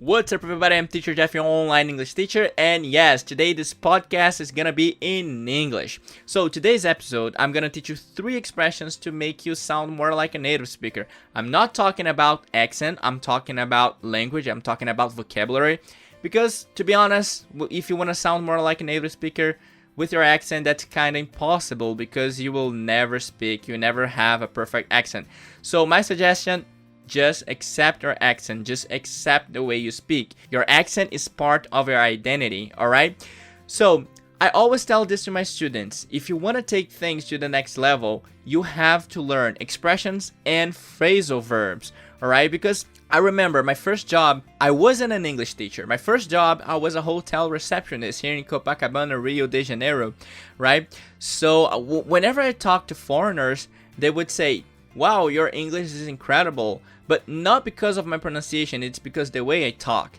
What's up, everybody? I'm Teacher Jeff, your online English teacher, and yes, today this podcast is gonna be in English. So today's episode, I'm gonna teach you 3 expressions to make you sound more like a native speaker. I'm not talking about accent, I'm talking about language, I'm talking about vocabulary, because to be honest, if you want to sound more like a native speaker with your accent, that's kind of impossible because you will never speak, you never have a perfect accent. So my suggestion, just accept your accent. Just accept the way you speak. Your accent is part of your identity, alright? So, I always tell this to my students. If you want to take things to the next level, you have to learn expressions and phrasal verbs, alright? Because I remember my first job, I wasn't an English teacher. My first job, I was a hotel receptionist here in Copacabana, Rio de Janeiro, right? So, whenever I talk to foreigners, they would say, "Wow, your English is incredible," but not because of my pronunciation, it's because the way I talk.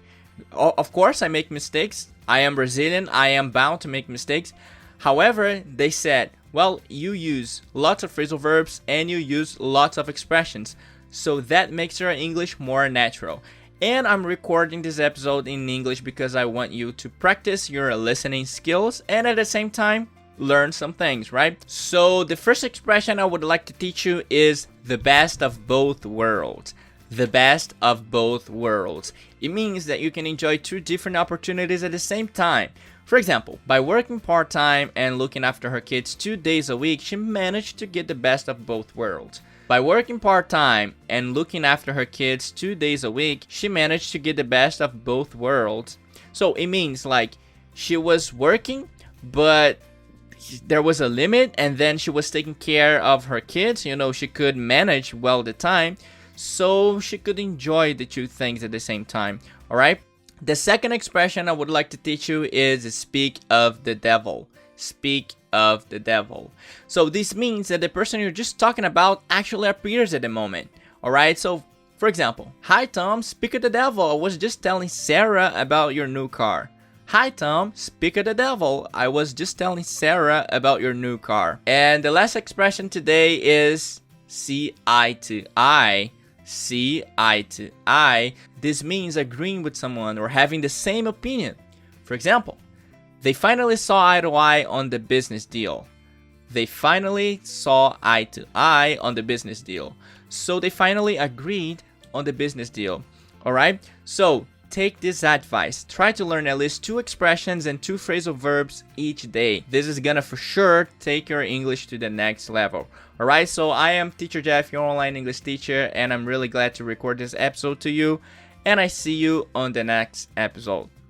Of course, I make mistakes. I am Brazilian, I am bound to make mistakes. However, they said, well, you use lots of phrasal verbs and you use lots of expressions, so that makes your English more natural. And I'm recording this episode in English because I want you to practice your listening skills and at the same time, learn some things, right? So the first expression I would like to teach you is the best of both worlds. The best of both worlds. It means that you can enjoy 2 different opportunities at the same time. For example, by working part-time and looking after her kids 2 days a week, she managed to get the best of both worlds. By working part-time and looking after her kids 2 days a week, she managed to get the best of both worlds. So it means like she was working, but there was a limit, and then she was taking care of her kids. You know, she could manage well the time, so she could enjoy the 2 things at the same time. All right. The second expression I would like to teach you is speak of the devil. Speak of the devil. So this means that the person you're just talking about actually appears at the moment. All right. So for example, "Hi Tom, speak of the devil. I was just telling Sarah about your new car." "Hi Tom, speak of the devil. I was just telling Sarah about your new car." And the last expression today is see eye to eye. See eye to eye. This means agreeing with someone or having the same opinion. For example, they finally saw eye to eye on the business deal. They finally saw eye to eye on the business deal. So they finally agreed on the business deal. Alright? So take this advice. Try to learn at least 2 expressions and 2 phrasal verbs each day. This is gonna for sure take your English to the next level. Alright, so I am Teacher Jeff, your online English teacher, and I'm really glad to record this episode to you. And I see you on the next episode.